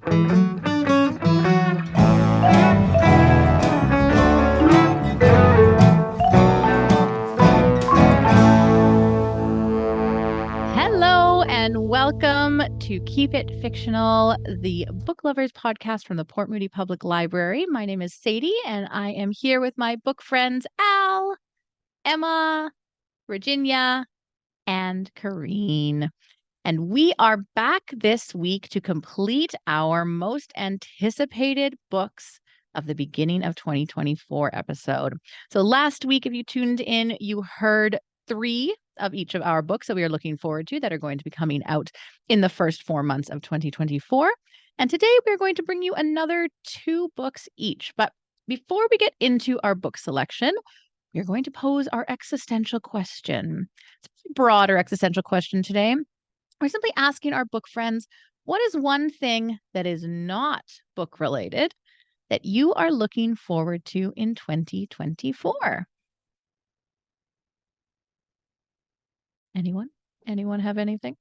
Hello and welcome to Keep It Fictional, the book lovers podcast from the Port Moody Public Library. My name is Sadie and I am here with my book friends Al, Emma, Virginia, and Kareen. And we are back this week to complete our most anticipated books of the beginning of 2024 episode. So last week, if you tuned in, you heard 3 of each of our books that we are looking forward to that are going to be coming out in the first 4 months of 2024. And today we're going to bring you another 2 books each. But before we get into our book selection, we're going to pose our existential question. It's a broader existential question today. We're simply asking our book friends, what is one thing that is not book related that you are looking forward to in 2024? Anyone? Anyone have anything?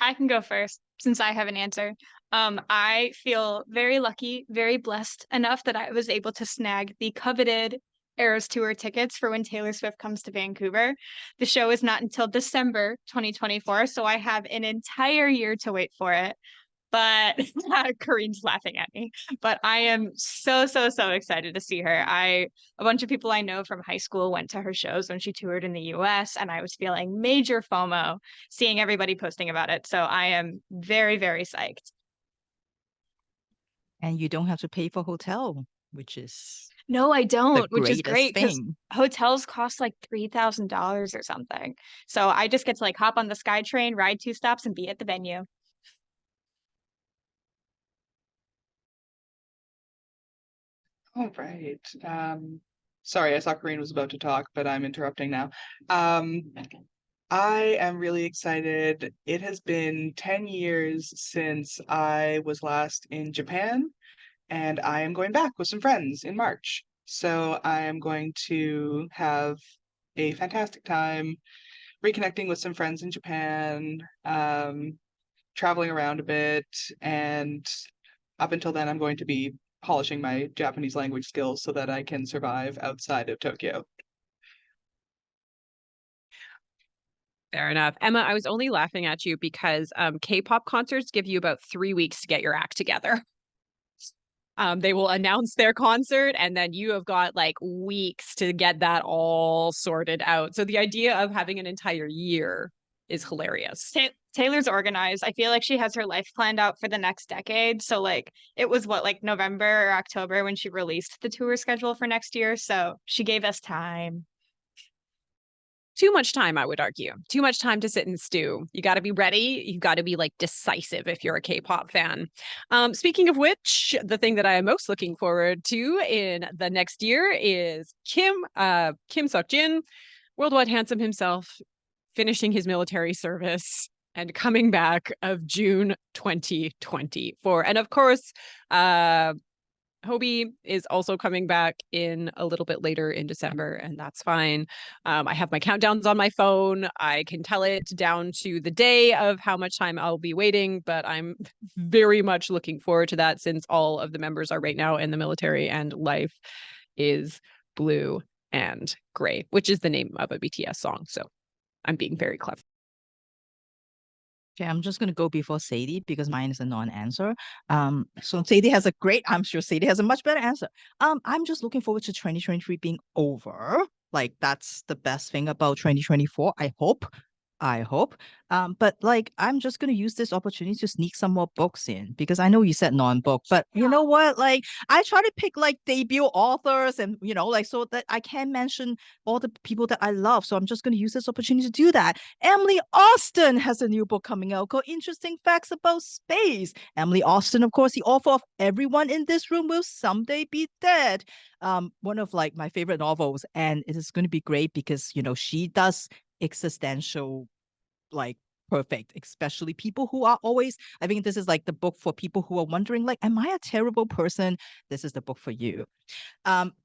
I can go first since I have an answer. I feel very lucky, very blessed enough that I was able to snag the coveted Eras Tour tickets for when Taylor Swift comes to Vancouver. The show is not until December 2024, so I have an entire year to wait for it. But Kareen's laughing at me. But I am so excited to see her. A bunch of people I know from high school went to her shows when she toured in the US, and I was feeling major FOMO seeing everybody posting about it. So I am very psyched. And you don't have to pay for hotel, which is No, I the don't, which is greatest great because thing. hotels cost like $3,000 or something. So I just get to like hop on the SkyTrain, ride 2 stops, and be at the venue. All right. Sorry, I saw Kareen was about to talk, but I'm interrupting now. I am really excited. It has been 10 years since I was last in Japan, and I am going back with some friends in March. So I am going to have a fantastic time reconnecting with some friends in Japan, traveling around a bit, and up until then, I'm going to be polishing my Japanese language skills so that I can survive outside of Tokyo. Fair enough. Emma, I was only laughing at you because K-pop concerts give you about 3 weeks to get your act together. They will announce their concert and then you have got like weeks to get that all sorted out. So the idea of having an entire year is hilarious. Taylor's organized. I feel like she has her life planned out for the next decade. So like it was like November or October when she released the tour schedule for next year. So she gave us time. Too much time, I would argue. Too much time to sit and stew. You got to be ready. You got to be like decisive if you're a K-pop fan. Speaking of which, the thing that I am most looking forward to in the next year is Kim Seok-jin, worldwide handsome himself, finishing his military service and coming back of June 2024. And of course, Hobie is also coming back in a little bit later in December, and that's fine. I have my countdowns on my phone. I can tell it down to the day of how much time I'll be waiting, but I'm very much looking forward to that since all of the members are right now in the military and life is blue and gray, which is the name of a BTS song. So I'm being very clever. Okay, I'm just gonna go before Sadie because mine is a non-answer. So Sadie has a great, I'm sure Sadie has a much better answer. I'm just looking forward to 2023 being over. Like that's the best thing about 2024. I hope. But like I'm just gonna use this opportunity to sneak some more books in because I know you said non-book, but you know what? Like I try to pick like debut authors and like so that I can mention all the people that I love. So I'm just gonna use this opportunity to do that. Emily Austin has a new book coming out called Interesting Facts About Space. Emily Austin, of course, the author of Everyone in This Room Will Someday Be Dead. One of like my favorite novels, and it is going to be great because she does existential like perfect, especially people who are always, I think this is like the book for people who are wondering like, am I a terrible person? This is the book for you.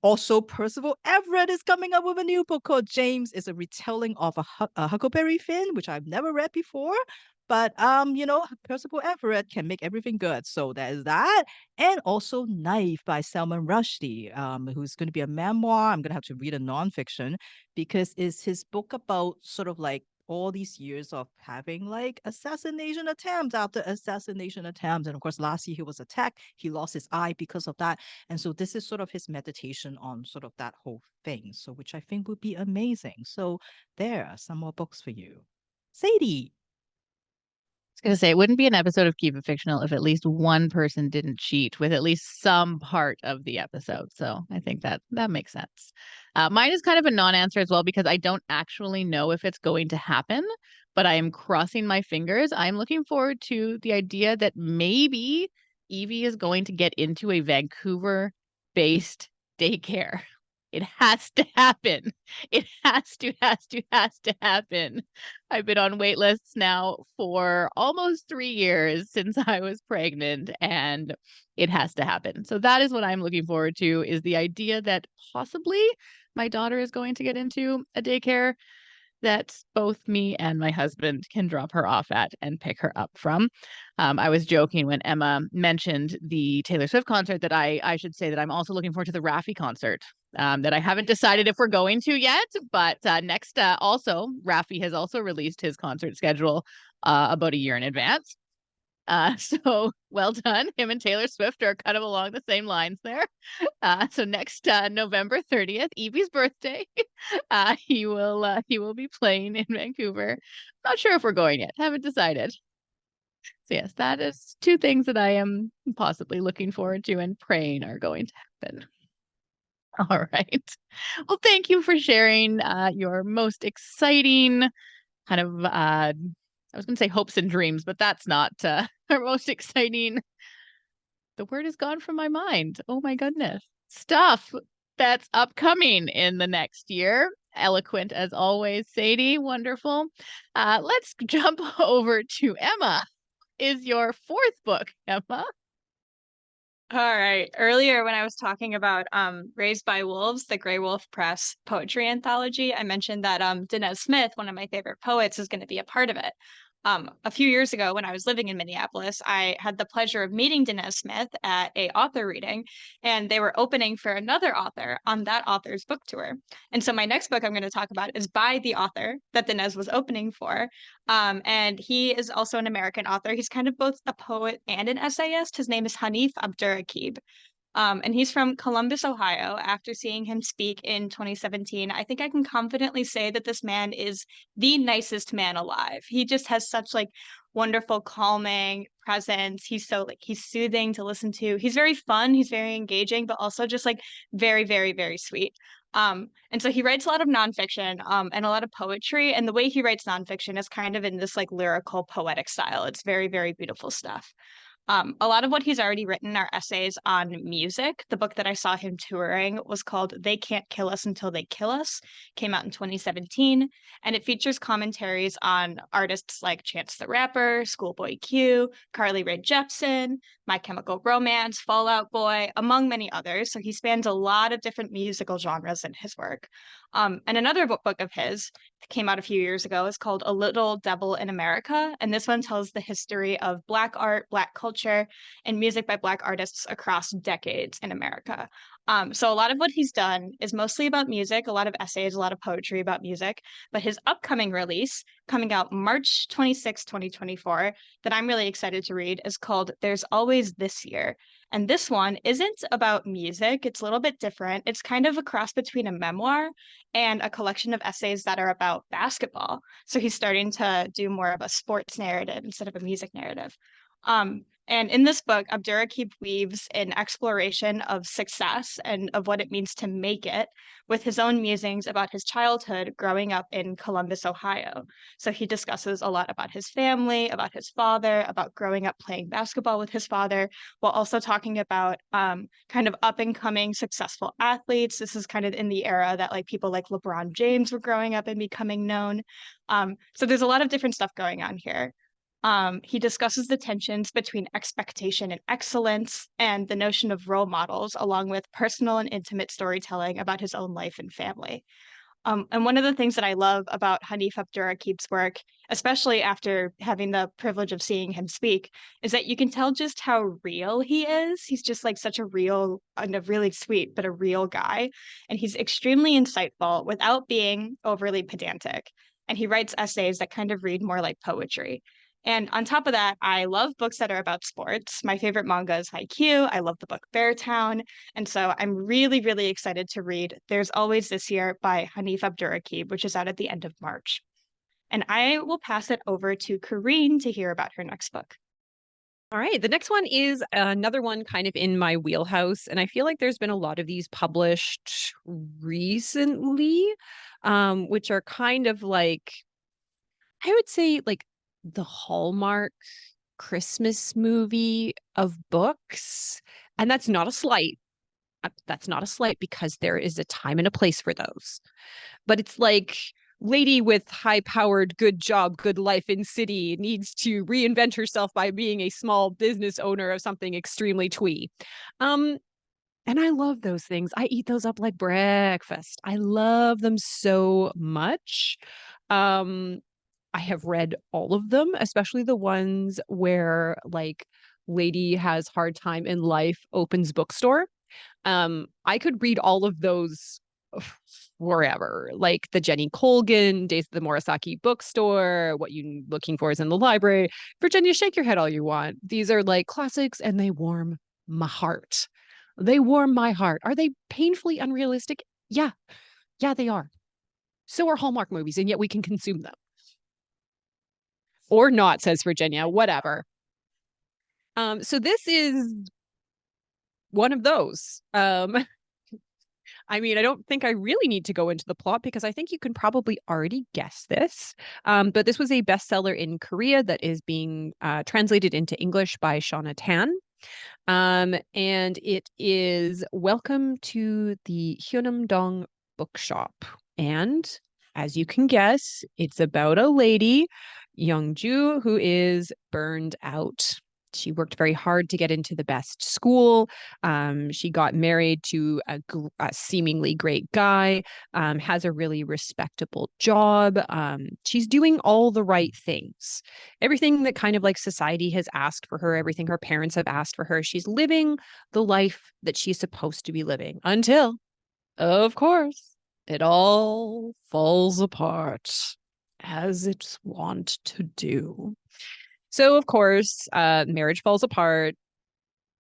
Also, Percival Everett is coming up with a new book called James. Is a retelling of a Huckleberry Finn, which I've never read before. But Percival Everett can make everything good. So there's that. And also Knife by Salman Rushdie, who's going to be a memoir. I'm going to have to read a nonfiction because it's his book about sort of like all these years of having like assassination attempts after assassination attempts. And of course, last year he was attacked. He lost his eye because of that. And so this is sort of his meditation on sort of that whole thing. So which I think would be amazing. So there are some more books for you. Sadie. I was gonna say it wouldn't be an episode of Keep It Fictional if at least one person didn't cheat with at least some part of the episode. So I think that makes sense. Mine is kind of a non-answer as well because I don't actually know if it's going to happen, but I am crossing my fingers. I'm looking forward to the idea that maybe Evie is going to get into a Vancouver-based daycare. It has to happen. It has to happen. I've been on wait lists now for almost 3 years since I was pregnant, and it has to happen. So that is what I'm looking forward to, is the idea that possibly my daughter is going to get into a daycare that both me and my husband can drop her off at and pick her up from. I was joking when Emma mentioned the Taylor Swift concert that I should say that I'm also looking forward to the Raffi concert that I haven't decided if we're going to yet. But next, also, Raffi has also released his concert schedule about a year in advance. So well done. Him and Taylor Swift are kind of along the same lines there. So next November 30th, Evie's birthday, he will be playing in Vancouver. Not sure if we're going yet. Haven't decided. So yes, that is two things that I am possibly looking forward to and praying are going to happen. All right. Well, thank you for sharing your most exciting kind of I was going to say hopes and dreams, but that's not our most exciting. The word is gone from my mind. Oh my goodness. Stuff that's upcoming in the next year. Eloquent as always, Sadie. Wonderful. Let's jump over to Emma. Is your fourth book, Emma? All right. Earlier, when I was talking about Raised by Wolves, the Grey Wolf Press poetry anthology, I mentioned that Danez Smith, one of my favorite poets, is going to be a part of it. A few years ago, when I was living in Minneapolis, I had the pleasure of meeting Danez Smith at a author reading, and they were opening for another author on that author's book tour. And so my next book I'm going to talk about is by the author that Danez was opening for. And he is also an American author. He's kind of both a poet and an essayist. His name is Hanif Abdurraqib. And he's from Columbus, Ohio. After seeing him speak in 2017, I think I can confidently say that this man is the nicest man alive. He just has such like wonderful, calming presence. He's so like he's soothing to listen to. He's very fun. He's very engaging, but also just like very, very, very sweet. And so he writes a lot of nonfiction, and a lot of poetry. And the way he writes nonfiction is kind of in this like lyrical, poetic style. It's very, very beautiful stuff. A lot of what he's already written are essays on music. The book that I saw him touring was called They Can't Kill Us Until They Kill Us, came out in 2017, and it features commentaries on artists like Chance the Rapper, Schoolboy Q, Carly Rae Jepsen, My Chemical Romance, Fall Out Boy, among many others. So he spans a lot of different musical genres in his work. And another book of his that came out a few years ago is called A Little Devil in America. And this one tells the history of Black art, Black culture, and music by Black artists across decades in America. So a lot of what he's done is mostly about music, a lot of essays, a lot of poetry about music. But his upcoming release, coming out March 26, 2024, that I'm really excited to read is called There's Always This Year. And this one isn't about music. It's a little bit different. It's kind of a cross between a memoir and a collection of essays that are about basketball. So he's starting to do more of a sports narrative instead of a music narrative. And in this book, Abdurraqib weaves an exploration of success and of what it means to make it with his own musings about his childhood growing up in Columbus, Ohio. So he discusses a lot about his family, about his father, about growing up playing basketball with his father, while also talking about kind of up and coming successful athletes. This is kind of in the era that like people like LeBron James were growing up and becoming known. So there's a lot of different stuff going on here. He discusses the tensions between expectation and excellence and the notion of role models, along with personal and intimate storytelling about his own life and family. And one of the things that I love about Hanif Abdurraqib's work, especially after having the privilege of seeing him speak, is that you can tell just how real he is. He's just like such a real and a really sweet, but a real guy. And he's extremely insightful without being overly pedantic. And he writes essays that kind of read more like poetry. And on top of that, I love books that are about sports. My favorite manga is Haikyuu. I love the book Beartown. And so I'm really, really excited to read There's Always This Year by Hanif Abdurraqib, which is out at the end of March. And I will pass it over to Kareen to hear about her next book. All right. The next one is another one kind of in my wheelhouse. And I feel like there's been a lot of these published recently, which are kind of like, I would say, like the Hallmark Christmas movie of books. And that's not a slight. That's not a slight because there is a time and a place for those. But it's like lady with high powered, good job, good life in city needs to reinvent herself by being a small business owner of something extremely twee. Um, and I love those things. I eat those up like breakfast. I love them so much. Um, I have read all of them, especially the ones where like lady has hard time in life, opens bookstore. I could read all of those forever, like the Jenny Colgan, Days of the Morisaki Bookstore, What You Looking For Is in the Library. Virginia, shake your head all you want. These are like classics and they warm my heart. They warm my heart. Are they painfully unrealistic? Yeah. Yeah, they are. So are Hallmark movies, and yet we can consume them. Or not, says Virginia, whatever. So this is one of those. I mean, I don't think I really need to go into the plot because I think you can probably already guess this. But this was a bestseller in Korea that is being translated into English by Shauna Tan. And it is Welcome to the Hyunam-dong Bookshop. And as you can guess, it's about a lady, Youngju, who is burned out. She worked very hard to get into the best school. She got married to a seemingly great guy, has a really respectable job. She's doing all the right things. Everything that kind of like society has asked for her, everything her parents have asked for her. She's living the life that she's supposed to be living until, of course, it all falls apart as it's wont to do. So, of course, marriage falls apart,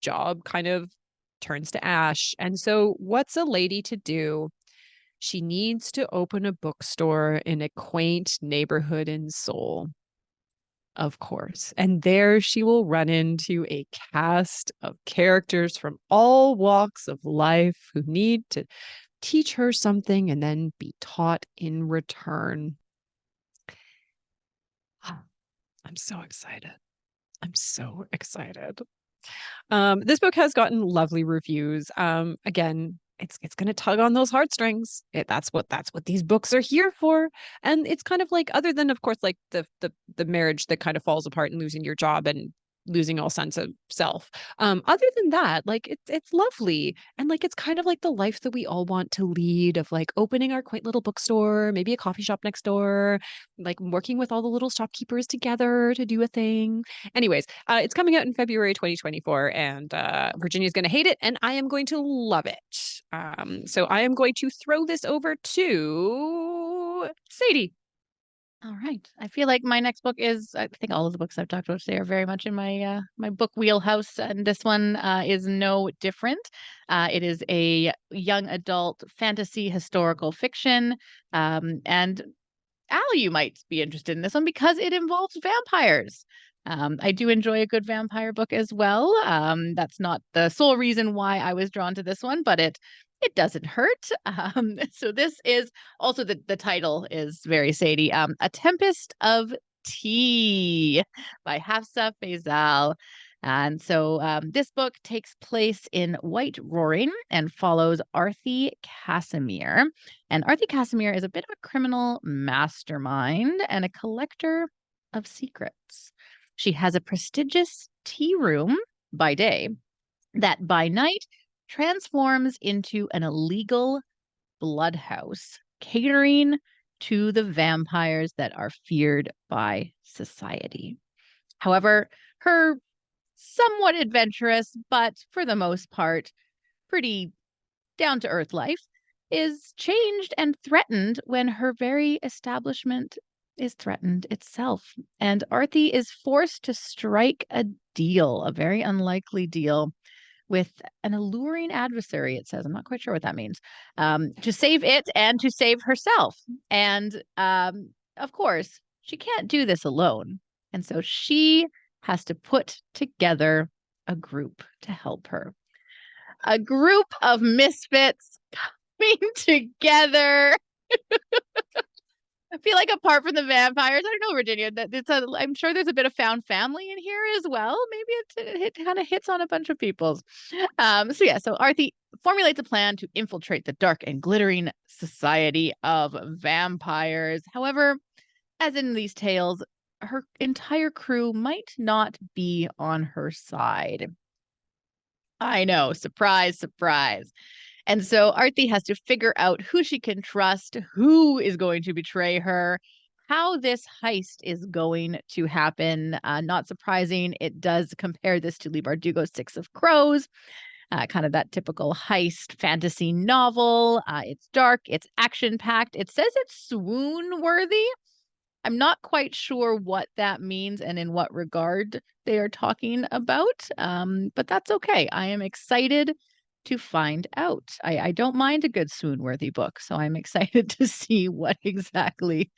job kind of turns to ash. And so, what's a lady to do? She needs to open a bookstore in a quaint neighborhood in Seoul, of course. And there she will run into a cast of characters from all walks of life who need to teach her something and then be taught in return. I'm so excited. I'm so excited. This book has gotten lovely reviews. Again, it's going to tug on those heartstrings. That's what these books are here for. And it's kind of like, other than of course like the marriage that kind of falls apart and losing your job and losing all sense of self. Other than that, like it's lovely, and like it's kind of like the life that we all want to lead, of like opening our quaint little bookstore, maybe a coffee shop next door, like working with all the little shopkeepers together to do a thing. Anyways, it's coming out in February 2024, and Virginia's going to hate it, and I am going to love it. So I am going to throw this over to Sadie. All right. I feel like my next book is, I think all of the books I've talked about today are very much in my my book wheelhouse, and this one is no different. It is a young adult fantasy historical fiction, and Al, you might be interested in this one because it involves vampires. I do enjoy a good vampire book as well. That's not the sole reason why I was drawn to this one, but it doesn't hurt. So this is also, the title is very Sadie. A Tempest of Tea by Hafsa Faisal. And so this book takes place in White Roaring and follows Arthi Casimir. And Arthi Casimir is a bit of a criminal mastermind and a collector of secrets. She has a prestigious tea room by day that by night transforms into an illegal bloodhouse catering to the vampires that are feared by society. However, her somewhat adventurous, but for the most part, pretty down to earth life is changed and threatened when her very establishment is threatened itself. And Arthi is forced to strike a deal, a very unlikely deal, with an alluring adversary, it says. I'm not quite sure what that means. To save it and to save herself. And of course, she can't do this alone. And so she has to put together a group to help her. A group of misfits coming together. I feel like apart from the vampires, I don't know, Virginia, that I'm sure there's a bit of found family in here as well. Maybe it kind of hits on a bunch of people's. So Arthi formulates a plan to infiltrate the dark and glittering society of vampires. However, as in these tales, her entire crew might not be on her side. I know, surprise, surprise. And so Arthi has to figure out who she can trust, who is going to betray her, how this heist is going to happen. Not surprising, it does compare this to Lee Bardugo's Six of Crows, kind of that typical heist fantasy novel. It's dark, it's action-packed. It says it's swoon-worthy. I'm not quite sure what that means and in what regard they are talking about, but that's okay. I am excited to find out. I don't mind a good swoon-worthy book, so I'm excited to see what exactly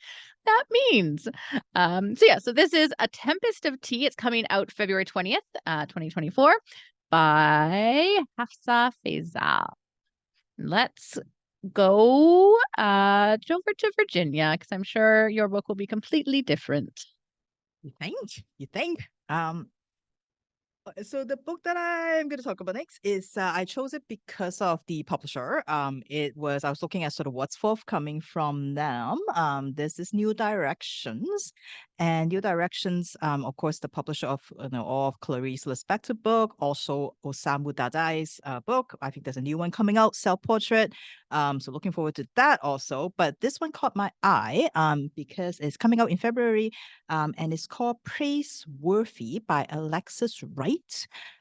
that means. So this is A Tempest of Tea. It's coming out February 20th, 2024 by Hafsa Faisal. Let's go over to Virginia, because I'm sure your book will be completely different. You think? You think? So the book that I'm going to talk about next is I chose it because of the publisher. I was looking at sort of what's forthcoming from them. This is New Directions, and New Directions, of course, the publisher of all of Clarice Lispector's book, also Osamu Dadai's book. I think there's a new one coming out, Self Portrait. So looking forward to that also. But this one caught my eye because it's coming out in February, and it's called Praiseworthy by Alexis Wright.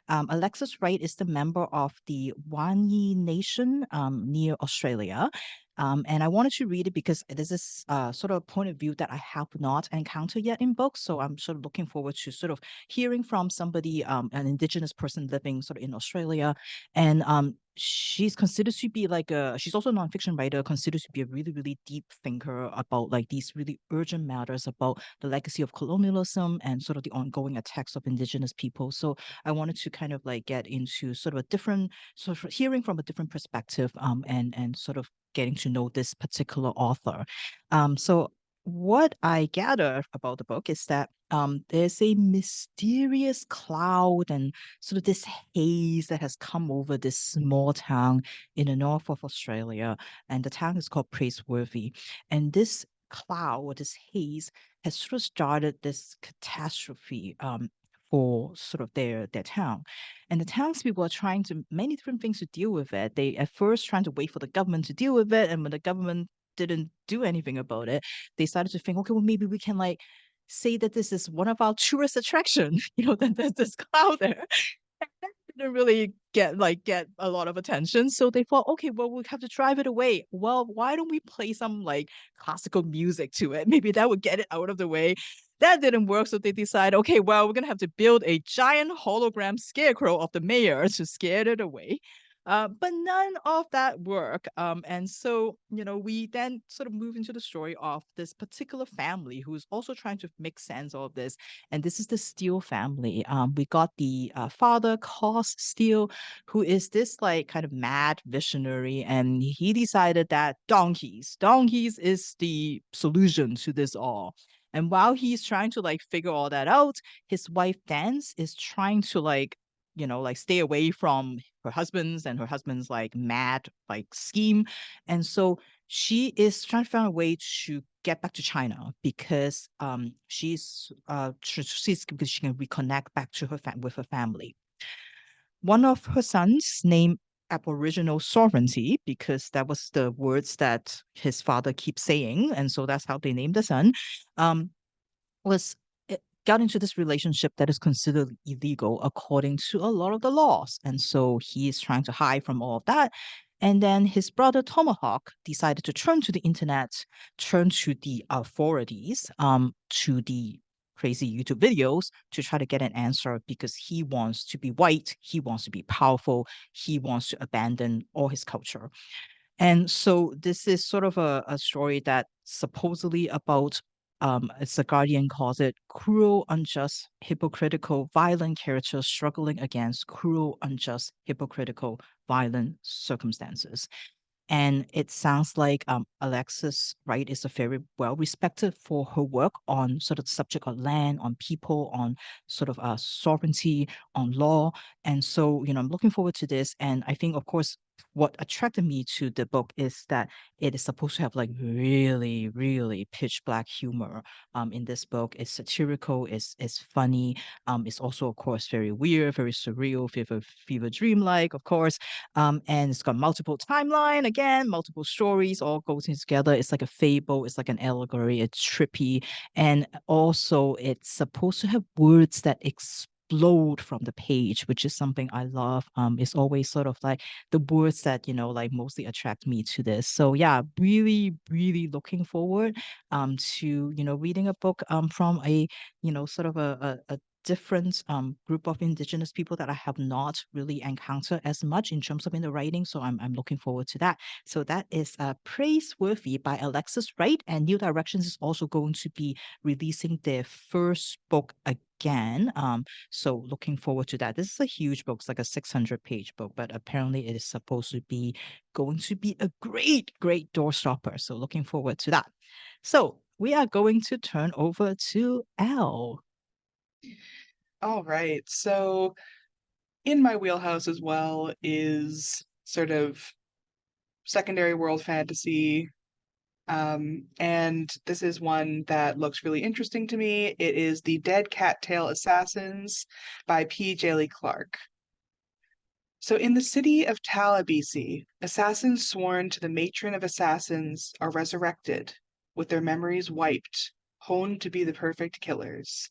Alexis Wright is the member of the Wanyi Nation near Australia. And I wanted to read it because this is sort of a point of view that I have not encountered yet in books. So I'm sort of looking forward to sort of hearing from somebody, an Indigenous person living sort of in Australia. And she's considered to be she's also a nonfiction writer, considered to be a really, really deep thinker about like these really urgent matters about the legacy of colonialism and sort of the ongoing attacks of Indigenous people. So I wanted to kind of like get into sort of a different, sort of hearing from a different perspective, and sort of getting to know this particular author. So what I gather about the book is that there's a mysterious cloud and sort of this haze that has come over this small town in the north of Australia, and the town is called Praiseworthy. And this cloud, this haze, has sort of started this catastrophe for sort of their town. And the townspeople are trying to many different things to deal with it. They at first trying to wait for the government to deal with it, and when the government didn't do anything about it, they started to think, okay, well maybe we can like say that this is one of our tourist attractions, that there's this cloud there. And that didn't really get a lot of attention. So they thought, okay, well, we have to drive it away. Well, why don't we play some like classical music to it? Maybe that would get it out of the way. That didn't work. So they decide, okay, well, we're gonna have to build a giant hologram scarecrow of the mayor to scare it away. But none of that worked. And so, we then sort of move into the story of this particular family who's also trying to make sense of this. And this is the Steele family. We got the father, Cos Steele, who is this like kind of mad visionary. And he decided that donkeys is the solution to this all. And while he's trying to like figure all that out, his wife Dance is trying to like stay away from her husband's like mad like scheme. And so she is trying to find a way to get back to China because because she can reconnect back to with her family. One of her sons named Aboriginal sovereignty, because that was the words that his father keeps saying, and so that's how they named the son. Um, was got into this relationship that is considered illegal according to a lot of the laws, and so he is trying to hide from all of that. And then his brother Tomahawk decided to turn to the internet, turn to the authorities, to the crazy YouTube videos to try to get an answer because he wants to be white, he wants to be powerful, he wants to abandon all his culture. And so this is sort of a story that supposedly about, as the Guardian calls it, cruel, unjust, hypocritical, violent characters struggling against cruel, unjust, hypocritical, violent circumstances. And it sounds like Alexis Wright is a very well respected for her work on sort of the subject of land, on people, on sort of sovereignty, on law. And so, I'm looking forward to this. And I think, of course, what attracted me to the book is that it is supposed to have like really, really pitch black humor. In this book, it's satirical, it's funny. It's also, of course, very weird, very surreal, fever dream-like, of course. And it's got multiple timeline again, multiple stories all goes together. It's like a fable, it's like an allegory, it's trippy, and also it's supposed to have words that explode from the page, which is something I love. It's always sort of like the words that like mostly attract me to this. So yeah, really, really looking forward to reading a book from a sort of a different group of indigenous people that I have not really encountered as much in terms of in the writing. So I'm looking forward to that. So that is Praiseworthy by Alexis Wright, and New Directions is also going to be releasing their first book again. So looking forward to that. This is a huge book. It's like a 600-page book, but apparently it is supposed to be going to be a great, great doorstopper. So looking forward to that. So we are going to turn over to Elle. All right. So in my wheelhouse as well is sort of secondary world fantasy. And this is one that looks really interesting to me. It is The Dead Cattail Assassins by P. Jaley Clark. So in the city of Talabisi, assassins sworn to the matron of assassins are resurrected, with their memories wiped, honed to be the perfect killers.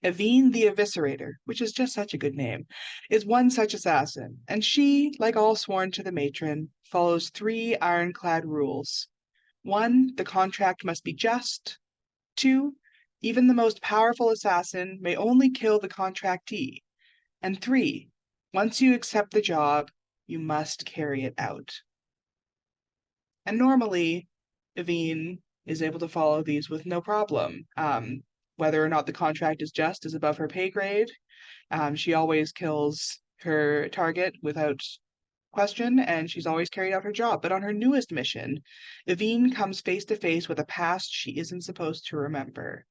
Evine the Eviscerator, which is just such a good name, is one such assassin, and she, like all sworn to the matron, follows 3 ironclad rules. 1, the contract must be just. 2, even the most powerful assassin may only kill the contractee. And 3, once you accept the job, you must carry it out. And normally, Evine is able to follow these with no problem. Whether or not the contract is just is above her pay grade. She always kills her target without question, and she's always carried out her job. But on her newest mission, Evine comes face to face with a past she isn't supposed to remember,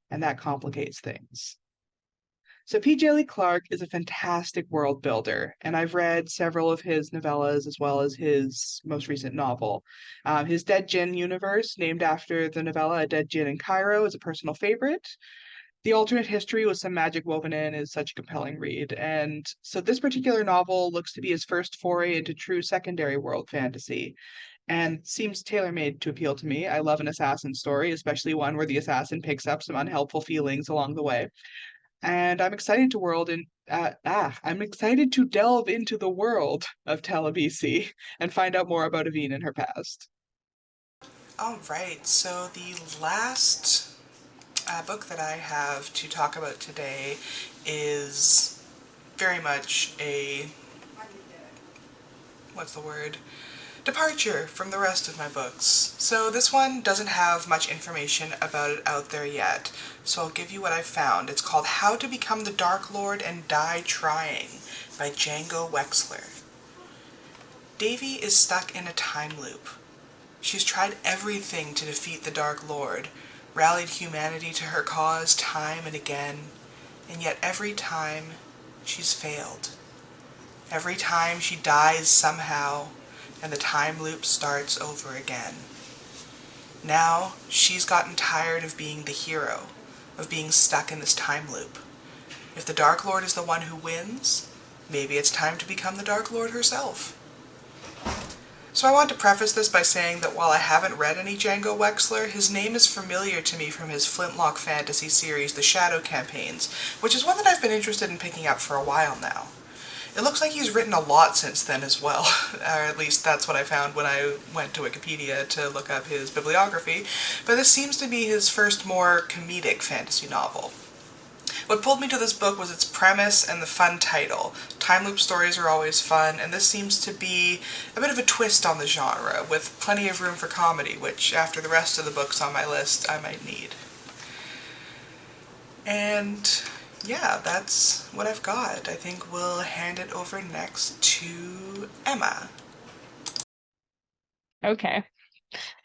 and that complicates things. So P.J. Lee Clark is a fantastic world builder, and I've read several of his novellas as well as his most recent novel. His Dead Gin universe, named after the novella A Dead Gin in Cairo, is a personal favorite. The alternate history with some magic woven in is such a compelling read. And so this particular novel looks to be his first foray into true secondary world fantasy and seems tailor-made to appeal to me. I love an assassin story, especially one where the assassin picks up some unhelpful feelings along the way. And I'm excited to delve into the world of Telebisi and find out more about Evine and her past. All right, so the last book that I have to talk about today is very much a, departure from the rest of my books. So this one doesn't have much information about it out there yet, so I'll give you what I found. It's called How to Become the Dark Lord and Die Trying by Django Wexler. Davy is stuck in a time loop. She's tried everything to defeat the Dark Lord, rallied humanity to her cause time and again, and yet every time she's failed. Every time she dies somehow, and the time loop starts over again. Now she's gotten tired of being the hero, of being stuck in this time loop. If the Dark Lord is the one who wins, maybe it's time to become the Dark Lord herself. So I want to preface this by saying that while I haven't read any Django Wexler, his name is familiar to me from his Flintlock fantasy series, The Shadow Campaigns, which is one that I've been interested in picking up for a while now. It looks like he's written a lot since then as well, or at least that's what I found when I went to Wikipedia to look up his bibliography, but this seems to be his first more comedic fantasy novel. What pulled me to this book was its premise and the fun title. Time loop stories are always fun, and this seems to be a bit of a twist on the genre, with plenty of room for comedy, which, after the rest of the books on my list, I might need. And yeah, that's what I've got. I think we'll hand it over next to Emma. Okay.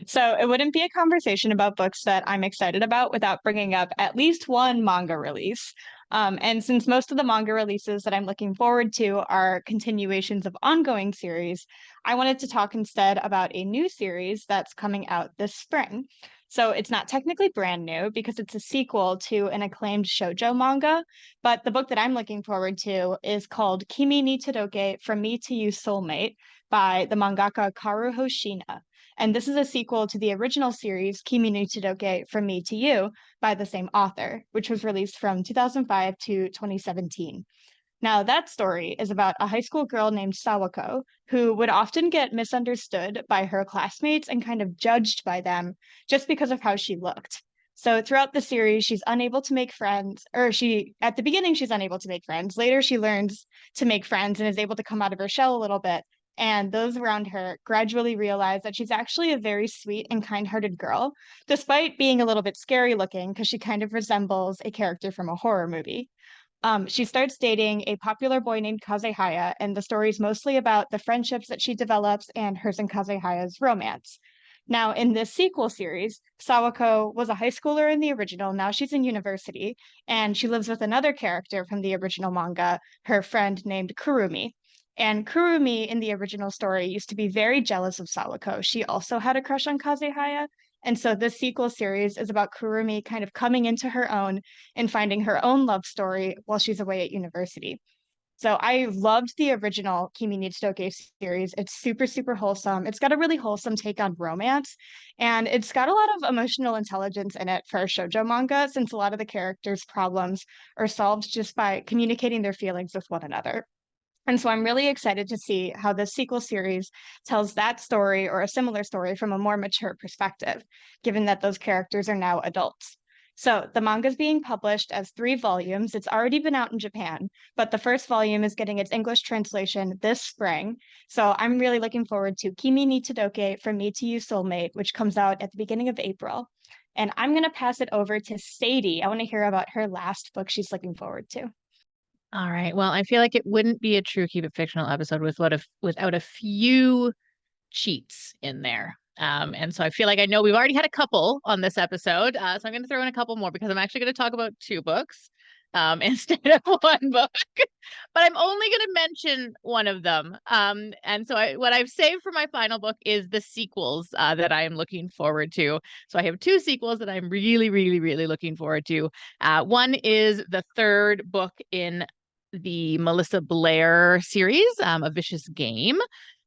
So it wouldn't be a conversation about books that I'm excited about without bringing up at least one manga release. And since most of the manga releases that I'm looking forward to are continuations of ongoing series, I wanted to talk instead about a new series that's coming out this spring. So it's not technically brand new because it's a sequel to an acclaimed shoujo manga, but the book that I'm looking forward to is called Kimi ni Todoke From Me to You Soulmate by the mangaka Karu Hoshina. And this is a sequel to the original series Kimi no Todoke From Me to You by the same author, which was released from 2005 to 2017. Now, that story is about a high school girl named Sawako who would often get misunderstood by her classmates and kind of judged by them just because of how she looked. So throughout the series, she's unable to make friends, or at the beginning, she's unable to make friends. Later, she learns to make friends and is able to come out of her shell a little bit. And those around her gradually realize that she's actually a very sweet and kind-hearted girl, despite being a little bit scary looking because she kind of resembles a character from a horror movie. She starts dating a popular boy named Kazehaya, and the story is mostly about the friendships that she develops and hers and Kazehaya's romance. Now, in this sequel series, Sawako was a high schooler in the original. Now she's in university, and she lives with another character from the original manga, her friend named Kurumi. And Kurumi in the original story used to be very jealous of Sawako. She also had a crush on Kazehaya. And so this sequel series is about Kurumi kind of coming into her own and finding her own love story while she's away at university. So I loved the original Kimi ni Todoke series. It's super, super wholesome. It's got a really wholesome take on romance, and it's got a lot of emotional intelligence in it for a shoujo manga, since a lot of the characters' problems are solved just by communicating their feelings with one another. And so I'm really excited to see how the sequel series tells that story or a similar story from a more mature perspective, given that those characters are now adults. So the manga is being published as 3 volumes. It's already been out in Japan, but the first volume is getting its English translation this spring. So I'm really looking forward to Kimi ni Todoke From Me to You Soulmate, which comes out at the beginning of April. And I'm going to pass it over to Sadie. I want to hear about her last book she's looking forward to. All right. Well, I feel like it wouldn't be a true Keep It Fictional episode without a few cheats in there. And so I feel like I know we've already had a couple on this episode. So I'm going to throw in a couple more because I'm actually going to talk about 2 books instead of 1 book. But I'm only going to mention one of them. And so what I've saved for my final book is the sequels that I am looking forward to. So I have 2 sequels that I'm really, really, really looking forward to. One is the 3rd book in the Melissa Blair series, A Vicious Game.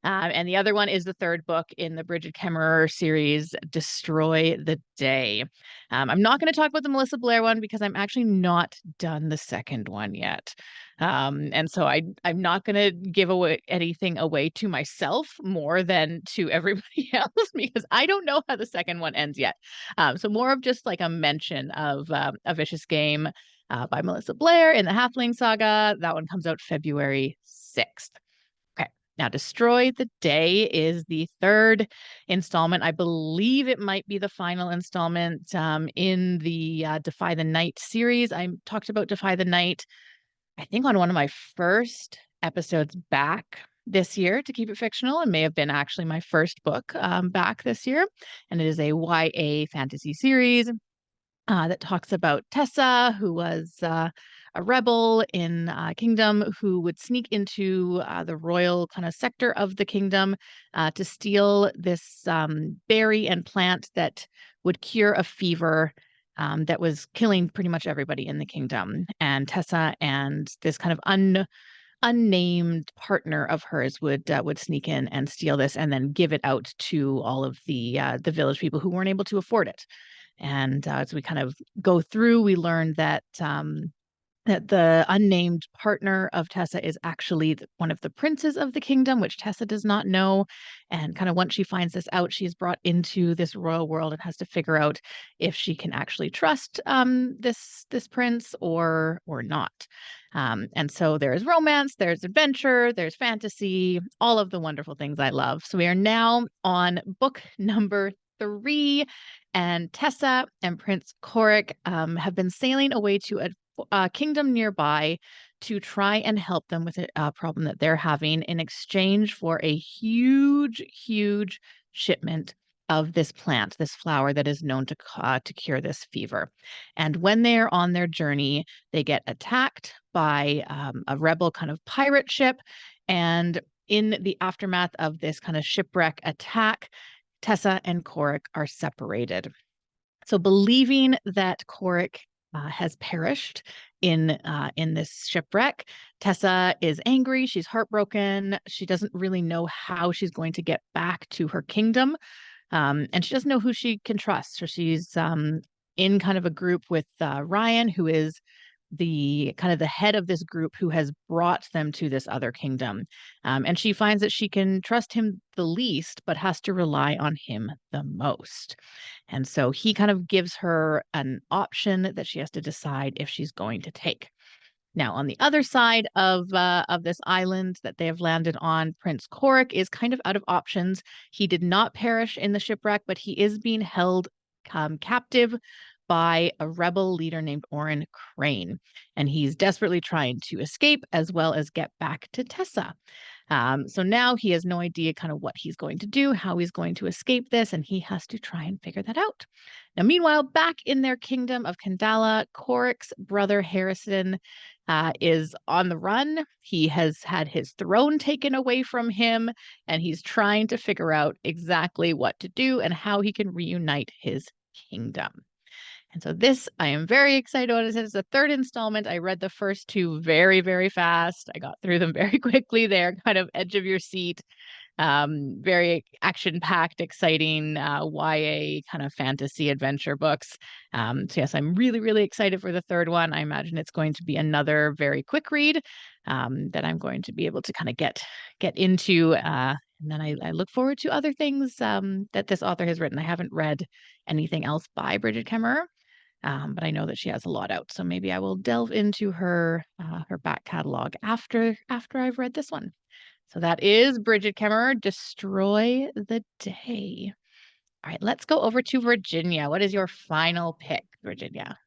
And the other one is the 3rd book in the Bridget Kemmerer series, Destroy the Day. I'm not going to talk about the Melissa Blair one because I'm actually not done the 2nd one yet. And so I'm not going to give away anything away to myself more than to everybody else because I don't know how the 2nd one ends yet. So more of just like a mention of A Vicious Game by Melissa Blair in the Halfling Saga. That one comes out February 6th. Now, Destroy the Day is the 3rd installment. I believe it might be the final installment in the Defy the Night series. I talked about Defy the Night, I think, on one of my first episodes back this year to Keep It Fictional. It may have been actually my first book back this year. And it is a YA fantasy series that talks about Tessa, who was a rebel in kingdom who would sneak into the royal kind of sector of the kingdom to steal this berry and plant that would cure a fever that was killing pretty much everybody in the kingdom. And Tessa and this kind of unnamed partner of hers would sneak in and steal this and then give it out to all of the village people who weren't able to afford it. And as we kind of go through, we learn that that the unnamed partner of Tessa is actually one of the princes of the kingdom, which Tessa does not know. And kind of once she finds this out, she's brought into this royal world and has to figure out if she can actually trust this prince or not. And so there is romance, there's adventure, there's fantasy, all of the wonderful things I love. So we are now on book number 3, and Tessa and Prince Korik have been sailing away to a kingdom nearby to try and help them with a problem that they're having in exchange for a huge shipment of this plant, this flower that is known to cure this fever. And when they are on their journey, they get attacked by a rebel kind of pirate ship. And in the aftermath of this kind of shipwreck attack, Tessa and Korik are separated. So believing that Korik has perished in this shipwreck, Tessa is angry. She's heartbroken. She doesn't really know how she's going to get back to her kingdom, and she doesn't know who she can trust. So she's in kind of a group with Ryan, who is the kind of the head of this group who has brought them to this other kingdom. And she finds that she can trust him the least, but has to rely on him the most. And so he kind of gives her an option that she has to decide if she's going to take. Now, on the other side of this island that they have landed on, Prince Korik is kind of out of options. He did not perish in the shipwreck, but he is being held captive by a rebel leader named Oren Crane. And he's desperately trying to escape as well as get back to Tessa. So now he has no idea kind of what he's going to do, how he's going to escape this, and he has to try and figure that out. Now, meanwhile, back in their kingdom of Kandala, Korik's brother Harrison is on the run. He has had his throne taken away from him, and he's trying to figure out exactly what to do and how he can reunite his kingdom. And so this, I am very excited about. It is the 3rd installment. I read the first 2 very fast. I got through them very quickly. They're kind of edge of your seat, very action-packed, exciting YA kind of fantasy adventure books. So yes, I'm really excited for the 3rd one. I imagine it's going to be another very quick read that I'm going to be able to kind of get into. And then I look forward to other things that this author has written. I haven't read anything else by Bridget Kemmerer. But I know that she has a lot out, so maybe I will delve into her back catalog after I've read this one. So that is Bridget Kemmerer, Destroy the Day. All right, let's go over to Virginia. What is your final pick, Virginia?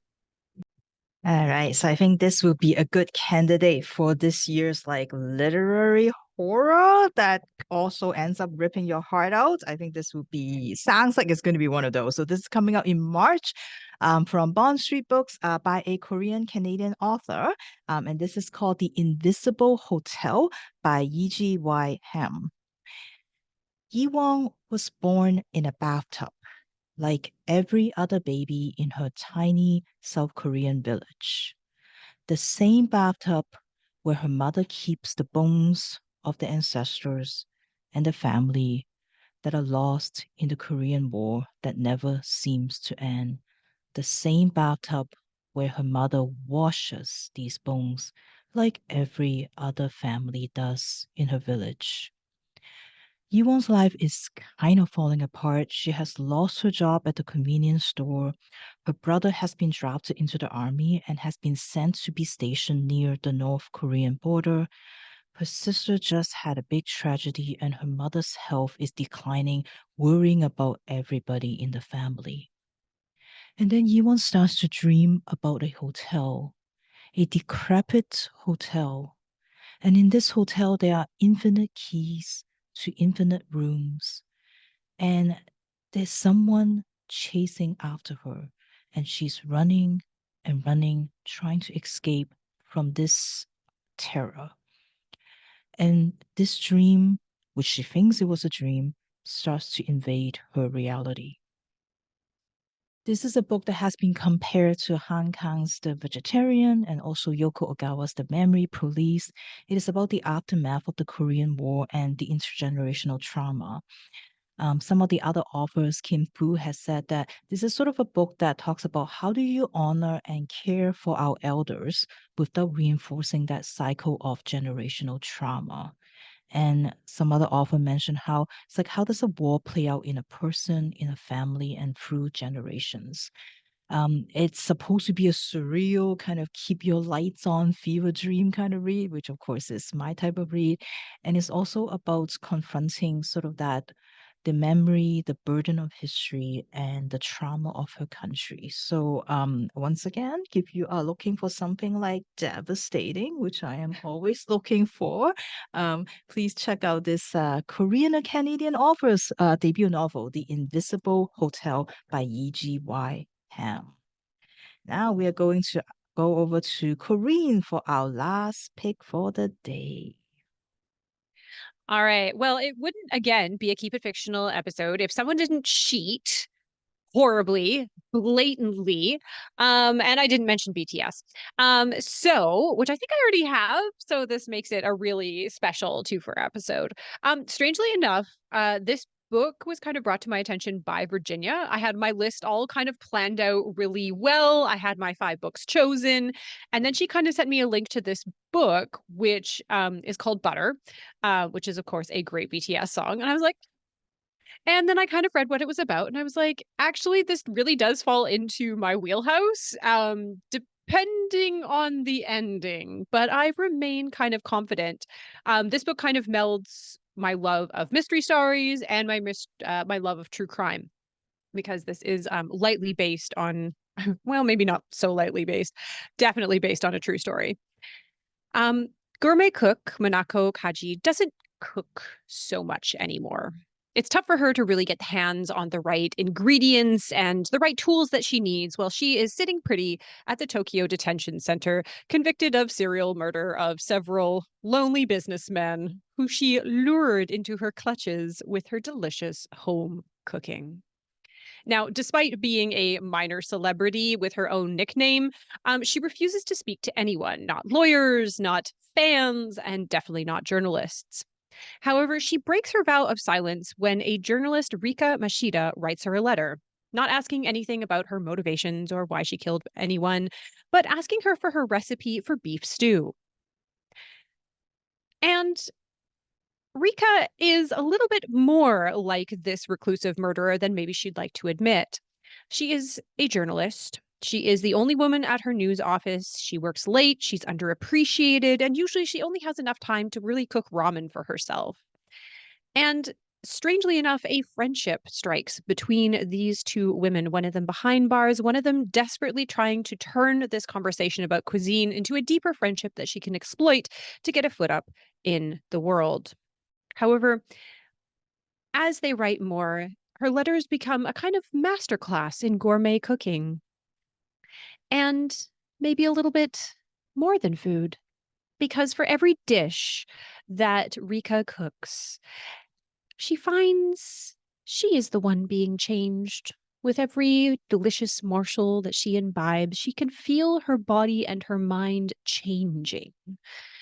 All right, so I think this will be a good candidate for this year's like literary horror that also ends up ripping your heart out. I think this will be, sounds like it's going to be one of those. So this is coming out in March from Bond Street Books by a Korean-Canadian author. And this is called The Invisible Hotel by Yi Y Ham. Yi Wong was born in a bathtub, like every other baby in her tiny South Korean village. The same bathtub where her mother keeps the bones of the ancestors and the family that are lost in the Korean War that never seems to end. The same bathtub where her mother washes these bones like every other family does in her village. Yiwon's life is kind of falling apart. She has lost her job at the convenience store. Her brother has been drafted into the army and has been sent to be stationed near the North Korean border. Her sister just had a big tragedy and her mother's health is declining, worrying about everybody in the family. And then Yiwon starts to dream about a hotel, a decrepit hotel. And in this hotel, there are infinite keys to infinite rooms. And there's someone chasing after her. And she's running and running, trying to escape from this terror. And this dream, which she thinks it was a dream, starts to invade her reality. This is a book that has been compared to Han Kang's The Vegetarian and also Yoko Ogawa's The Memory Police. It is about the aftermath of the Korean War and the intergenerational trauma. Some of the other authors, Kim Fu, has said that this is sort of a book that talks about how do you honor and care for our elders without reinforcing that cycle of generational trauma. And some other author mentioned how it's like, how does a war play out in a person, in a family, and through generations? It's supposed to be a surreal kind of keep your lights on fever dream kind of read, which of course is my type of read. And it's also about confronting sort of that the memory, the burden of history, and the trauma of her country. So once again, if you are looking for something like devastating, which I am always looking for, please check out this Korean and Canadian author's debut novel, The Invisible Hotel by Yi-Ji-Y Ham. Now we are going to go over to Corinne for our last pick for the day. All right. Well, it wouldn't again be a Keep It Fictional episode if someone didn't cheat horribly, blatantly. And I didn't mention BTS. So, which I think I already have. So this makes it a really special 2 for episode. Strangely enough, this book was kind of brought to my attention by Virginia. I had my list all kind of planned out really well. I had my 5 books chosen. And then she kind of sent me a link to this book, which is called Butter, which is, of course, a great BTS song. And I was like, and then I kind of read what it was about, and I was like, actually, this really does fall into my wheelhouse, depending on the ending, but I remain kind of confident. This book kind of melds my love of mystery stories and my love of true crime, because this is lightly based on, well, maybe not so lightly based, definitely based on a true story. Um, Gourmet cook Minako Kaji doesn't cook so much anymore. It's tough for her to really get hands on the right ingredients and the right tools that she needs while she is sitting pretty at the Tokyo Detention Center, convicted of serial murder of several lonely businessmen who she lured into her clutches with her delicious home cooking. Now, despite being a minor celebrity with her own nickname, she refuses to speak to anyone, not lawyers, not fans, and definitely not journalists. However, she breaks her vow of silence when a journalist, Rika Mashida, writes her a letter, not asking anything about her motivations or why she killed anyone, but asking her for her recipe for beef stew. And Rika is a little bit more like this reclusive murderer than maybe she'd like to admit. She is a journalist. She is the only woman at her news office. She works late, she's underappreciated, and usually she only has enough time to really cook ramen for herself. And strangely enough, a friendship strikes between these 2 women, one of them behind bars, one of them desperately trying to turn this conversation about cuisine into a deeper friendship that she can exploit to get a foot up in the world. However, as they write more, her letters become a kind of masterclass in gourmet cooking. And maybe a little bit more than food. Because for every dish that Rika cooks, she finds she is the one being changed. With every delicious morsel that she imbibes, she can feel her body and her mind changing.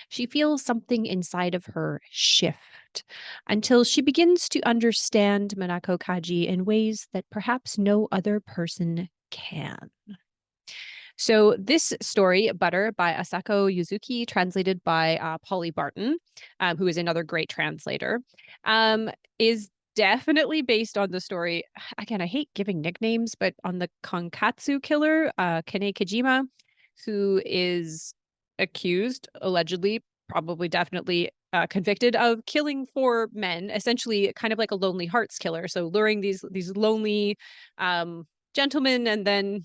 She feels something inside of her shift until she begins to understand Minako Kaji in ways that perhaps no other person can. So this story, Butter by Asako Yuzuki, translated by Polly Barton, who is another great translator, is definitely based on the story. Again, I hate giving nicknames, but on the Konkatsu killer, Kane Kajima, who is accused, allegedly, probably definitely convicted of killing 4 men, essentially kind of like a lonely hearts killer. So luring these lonely gentlemen and then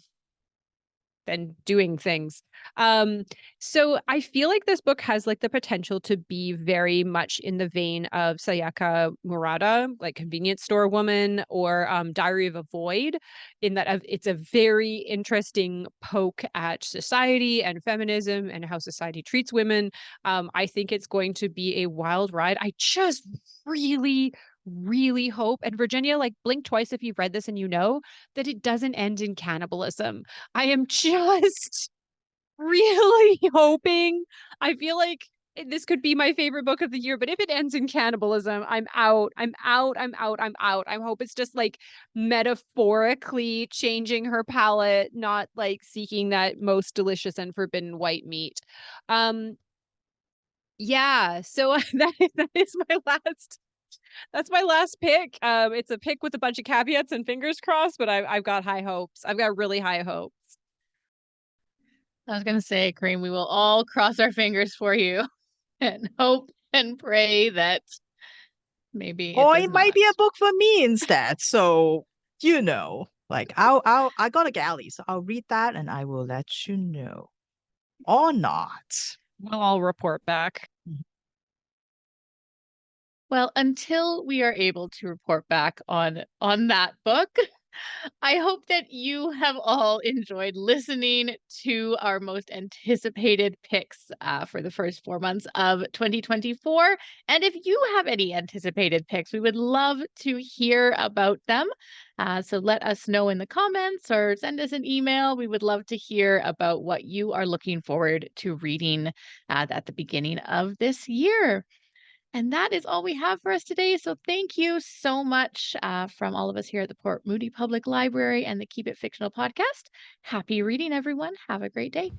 doing things. So I feel like this book has like the potential to be very much in the vein of Sayaka Murata, like Convenience Store Woman, or Diary of a Void, in that it's a very interesting poke at society and feminism and how society treats women. I think it's going to be a wild ride. I just really, really hope, and Virginia, like blink twice if you've read this and you know that it doesn't end in cannibalism. I am just really hoping. I feel like this could be my favorite book of the year, but if it ends in cannibalism, I'm out. I'm out. I'm out. I'm out. I hope it's just like metaphorically changing her palate, not like seeking that most delicious and forbidden white meat. Yeah, so that is my last that's my last pick. It's a pick with a bunch of caveats and fingers crossed, but I've got high hopes. I've got really high hopes. I was gonna say, Cream, we will all cross our fingers for you and hope and pray that maybe it Or does it might be a not. book for me instead. So, like I got a galley, so I'll read that and I will let you know. Or not. We'll all report back. Well, until we are able to report back on that book, I hope that you have all enjoyed listening to our most anticipated picks for the first 4 months of 2024. And if you have any anticipated picks, we would love to hear about them. So let us know in the comments or send us an email. We would love to hear about what you are looking forward to reading at the beginning of this year. And that is all we have for us today. So thank you so much from all of us here at the Port Moody Public Library and the Keep It Fictional podcast. Happy reading, everyone. Have a great day.